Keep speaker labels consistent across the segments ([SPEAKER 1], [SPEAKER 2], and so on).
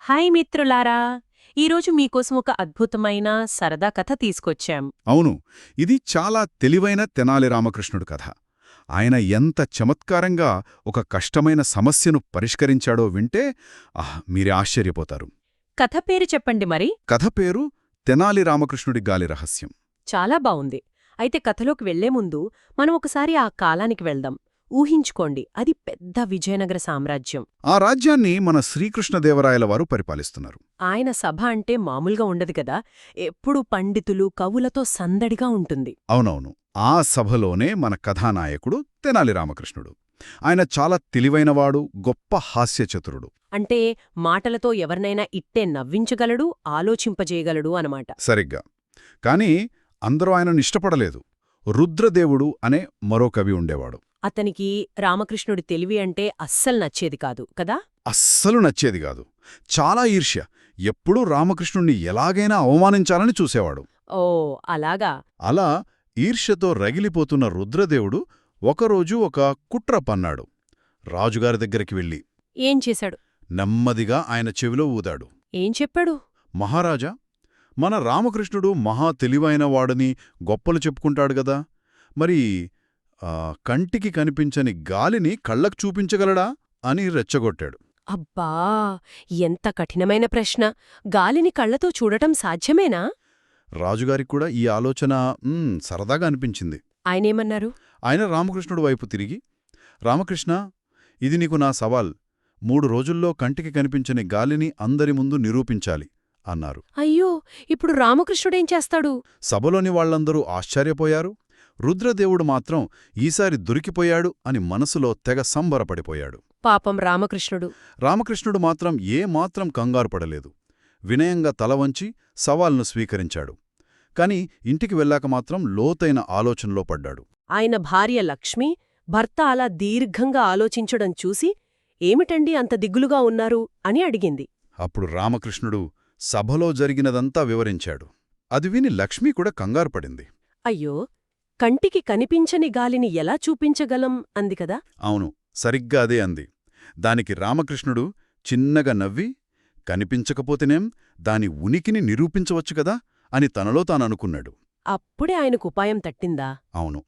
[SPEAKER 1] Hi మిత్రులారా! ఈరోజు మీకోసం ఒక అద్భుతమైన సరదా కథ తీసుకొచ్చాం.
[SPEAKER 2] అవును, ఇది చాలా తెలివైన తెనాలి రామకృష్ణుడు కథ. ఆయన ఎంత చమత్కారంగా ఒక కష్టమైన సమస్యను పరిష్కరించాడో వింటే మీరే ఆశ్చర్యపోతారు.
[SPEAKER 1] కథ పేరు చెప్పండి మరి.
[SPEAKER 2] కథ పేరు తెనాలి రామకృష్ణుడి గాలి రహస్యం.
[SPEAKER 1] చాలా బావుంది. అయితే కథలోకి వెళ్లే ముందు మనం ఒకసారి ఆ కాలానికి వెళ్దాం. ఊహించుకోండి, అది పెద్ద విజయనగర సామ్రాజ్యం.
[SPEAKER 2] ఆ రాజ్యాన్ని మన శ్రీకృష్ణదేవరాయల వారు పరిపాలిస్తున్నారు.
[SPEAKER 1] ఆయన సభ అంటే మామూలుగా ఉండదు కదా, ఎప్పుడూ పండితులు, కవులతో సందడిగా ఉంటుంది.
[SPEAKER 2] అవునవును, ఆ సభలోనే మన కథానాయకుడు తెనాలి రామకృష్ణుడు. ఆయన చాలా తెలివైనవాడు, గొప్ప హాస్యచతురుడు.
[SPEAKER 1] అంటే మాటలతో ఎవరినైనా ఇట్టే నవ్వించగలడు, ఆలోచింపజేయగలడు అనమాట.
[SPEAKER 2] సరిగ్గా. కాని అందరూ ఆయనను ఇష్టపడలేదు. రుద్రదేవుడు అనే మరో కవి ఉండేవాడు.
[SPEAKER 1] అతనికి రామకృష్ణుడి తెలివి అంటే అస్సలు నచ్చేది కాదు కదా.
[SPEAKER 2] అస్సలు నచ్చేది కాదు. చాలా ఈర్ష్య. ఎప్పుడూ రామకృష్ణుణ్ణి ఎలాగైనా అవమానించాలని చూసేవాడు.
[SPEAKER 1] ఓ అలాగా.
[SPEAKER 2] అలా ఈర్ష్యతో రగిలిపోతున్న రుద్రదేవుడు ఒకరోజు ఒక కుట్ర పన్నాడు. రాజుగారి దగ్గరికి వెళ్ళి
[SPEAKER 1] ఏం చేశాడు?
[SPEAKER 2] నెమ్మదిగా ఆయన చెవిలో ఊదాడు.
[SPEAKER 1] ఏం చెప్పాడు?
[SPEAKER 2] మహారాజా, మన రామకృష్ణుడు మహా తెలివైనవాడని గొప్పలు చెప్పుకుంటాడు గదా, మరి కంటికి కనిపించని గాలిని కళ్ళకు చూపించగలడా అని రెచ్చగొట్టాడు.
[SPEAKER 1] అబ్బా, ఎంత కఠినమైన ప్రశ్న! గాలిని కళ్లతో చూడటం సాధ్యమేనా?
[SPEAKER 2] రాజుగారికి కూడా ఈ ఆలోచన సరదాగా అనిపించింది.
[SPEAKER 1] ఆయనేమన్నారు?
[SPEAKER 2] ఆయన రామకృష్ణుడు వైపు తిరిగి, రామకృష్ణ, ఇది నీకు నా సవాల్. 3 రోజుల్లో కంటికి కనిపించని గాలిని అందరి ముందు నిరూపించాలి అన్నారు.
[SPEAKER 1] అయ్యో, ఇప్పుడు రామకృష్ణుడేం చేస్తాడు?
[SPEAKER 2] సభలోని వాళ్లందరూ ఆశ్చర్యపోయారు. రుద్రదేవుడు మాత్రం ఈసారి దొరికిపోయాడు అని మనసులో తెగ సంబరపడిపోయాడు.
[SPEAKER 1] పాపం రామకృష్ణుడు.
[SPEAKER 2] రామకృష్ణుడు మాత్రం ఏమాత్రం కంగారుపడలేదు. వినయంగా తలవంచి సవాల్ను స్వీకరించాడు. కాని ఇంటికి వెళ్ళాక మాత్రం లోతైన ఆలోచనలో పడ్డాడు.
[SPEAKER 1] ఆయన భార్య లక్ష్మి భర్త అలా దీర్ఘంగా ఆలోచించడం చూసి, ఏమిటండి అంత దిగులుగా ఉన్నారు అని అడిగింది.
[SPEAKER 2] అప్పుడు రామకృష్ణుడు సభలో జరిగినదంతా వివరించాడు. అది విని లక్ష్మీ కూడా కంగారుపడింది.
[SPEAKER 1] అయ్యో, కంటికి కనిపించని గాలిని ఎలా చూపించగలం అంది కదా.
[SPEAKER 2] అవును, సరిగ్గా అదే అంది. దానికి రామకృష్ణుడు చిన్నగా నవ్వి, కనిపించకపోతేనేం దాని ఉనికిని నిరూపించవచ్చు కదా అని తనలో తాననుకున్నాడు.
[SPEAKER 1] అప్పుడే ఆయనకు ఉపాయం తట్టిందా?
[SPEAKER 2] అవును,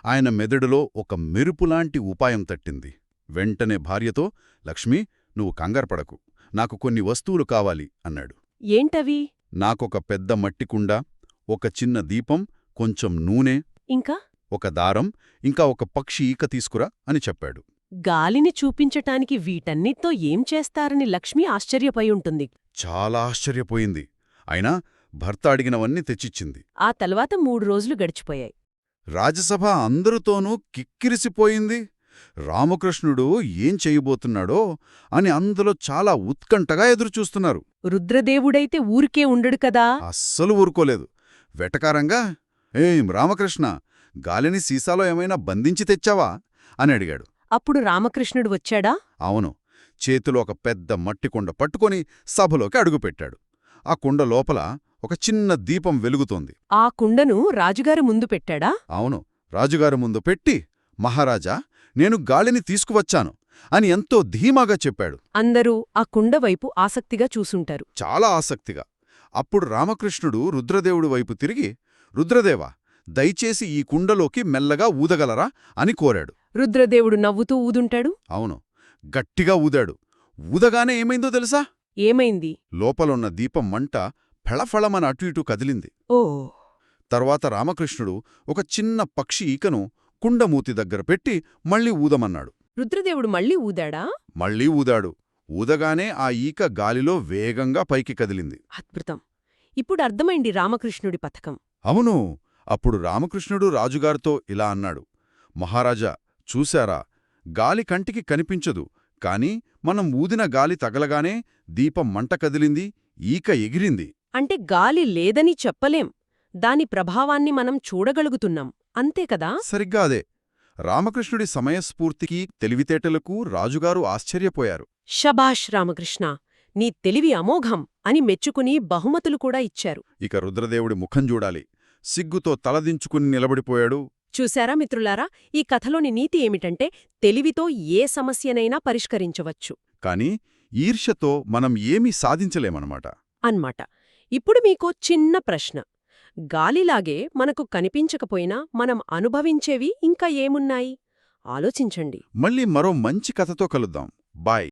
[SPEAKER 2] ఆయన మెదడులో ఒక మెరుపులాంటి ఉపాయం తట్టింది. వెంటనే భార్యతో, లక్ష్మీ, నువ్వు కంగారుపడకు, నాకు కొన్ని వస్తువులు కావాలి అన్నాడు.
[SPEAKER 1] ఏంటవి?
[SPEAKER 2] నాకొక పెద్ద మట్టికుండ, ఒక చిన్న దీపం, కొంచెం నూనె,
[SPEAKER 1] ఇంకా
[SPEAKER 2] ఒక దారం, ఇంకా ఒక పక్షి ఈక తీసుకురా అని చెప్పాడు.
[SPEAKER 1] గాలిని చూపించటానికి వీటన్నిటితో ఏం చేస్తారని లక్ష్మి ఆశ్చర్యపోయుంటుంది.
[SPEAKER 2] చాలా ఆశ్చర్యపోయింది. అయినా భర్త అడిగినవన్నీ తెచ్చిచ్చింది.
[SPEAKER 1] ఆ తర్వాత 3 రోజులు గడిచిపోయాయి.
[SPEAKER 2] రాజసభ అందరితోనూ కిక్కిరిసిపోయింది. రామకృష్ణుడు ఏం చెయ్యబోతున్నాడో అని అందులో చాలా ఉత్కంఠగా ఎదురుచూస్తున్నారు.
[SPEAKER 1] రుద్రదేవుడైతే ఊరికే ఉండడు కదా.
[SPEAKER 2] అస్సలు ఊరుకోలేదు. వెటకారంగా, ఏం రామకృష్ణ, గాలిని సీసాలో ఏమైనా బంధించి తెచ్చావా అని అడిగాడు.
[SPEAKER 1] అప్పుడు రామకృష్ణుడు వచ్చాడా?
[SPEAKER 2] అవును, చేతిలో ఒక పెద్ద మట్టికుండ పట్టుకొని సభలోకి అడుగుపెట్టాడు. ఆ కుండ లోపల ఒక చిన్న దీపం వెలుగుతోంది.
[SPEAKER 1] ఆ కుండను రాజుగారి ముందు పెట్టాడా?
[SPEAKER 2] అవును, రాజుగారి ముందు పెట్టి, మహారాజా, నేను గాలిని తీసుకువచ్చాను అని ఎంతో ధీమాగా చెప్పాడు.
[SPEAKER 1] అందరూ ఆ కుండ వైపు ఆసక్తిగా చూసుంటారు.
[SPEAKER 2] చాలా ఆసక్తిగా. అప్పుడు రామకృష్ణుడు రుద్రదేవుడి వైపు తిరిగి, రుద్రదేవా, దయచేసి ఈ కుండలోకి మెల్లగా ఊదగలరా అని కోరాడు.
[SPEAKER 1] రుద్రదేవుడు నవ్వుతూ ఊదుంటాడు.
[SPEAKER 2] అవును, గట్టిగా ఊదాడు. ఊదగానే ఏమైందో తెలుసా?
[SPEAKER 1] ఏమైంది?
[SPEAKER 2] లోపలున్న దీపం మంట ఫళఫళమని అటు ఇటు కదిలింది.
[SPEAKER 1] ఓ!
[SPEAKER 2] తర్వాత రామకృష్ణుడు ఒక చిన్న పక్షి ఈకను కుండమూతి దగ్గర పెట్టి మళ్లీ ఊదమన్నాడు.
[SPEAKER 1] రుద్రదేవుడు మళ్ళీ ఊదాడా?
[SPEAKER 2] మళ్లీ ఊదాడు. ఊదగానే ఆ ఈక గాలిలో వేగంగా పైకి కదిలింది.
[SPEAKER 1] అద్భుతం! ఇప్పుడు అర్థమైంది రామకృష్ణుడి పథకం.
[SPEAKER 2] అవును, అప్పుడు రామకృష్ణుడు రాజుగారితో ఇలా అన్నాడు. మహారాజా, చూశారా, గాలి కంటికి కనిపించదు, కాని మనం ఊదిన గాలి తగలగానే దీపం మంట కదిలింది, ఈక ఎగిరింది.
[SPEAKER 1] అంటే గాలి లేదని చెప్పలేం, దాని ప్రభావాన్ని మనం చూడగలుగుతున్నాం, అంతేకదా?
[SPEAKER 2] సరిగ్గా అదే. రామకృష్ణుడి సమయస్ఫూర్తికి, తెలివితేటలకు రాజుగారు ఆశ్చర్యపోయారు.
[SPEAKER 1] శభాష్ రామకృష్ణ, నీ తెలివి అమోఘం అని మెచ్చుకుని బహుమతులు కూడా ఇచ్చారు.
[SPEAKER 2] ఇక రుద్రదేవుడి ముఖం చూడాలి. సిగ్గుతో తలదించుకుని నిలబడిపోయాడు.
[SPEAKER 1] చూశారా మిత్రులారా, ఈ కథలోని నీతి ఏమిటంటే తెలివితో ఏ సమస్యనైనా పరిష్కరించవచ్చు.
[SPEAKER 2] కాని ఈర్ష్యతో మనం ఏమీ సాధించలేమన్నమాట.
[SPEAKER 1] అన్మాట. ఇప్పుడు మీకో చిన్న ప్రశ్న. గాలిలాగే మనకు కనిపించకపోయినా మనం అనుభవించేవి ఇంకా ఏమున్నాయి? ఆలోచించండి.
[SPEAKER 2] మళ్ళీ మరో మంచి కథతో కలుద్దాం. బాయ్.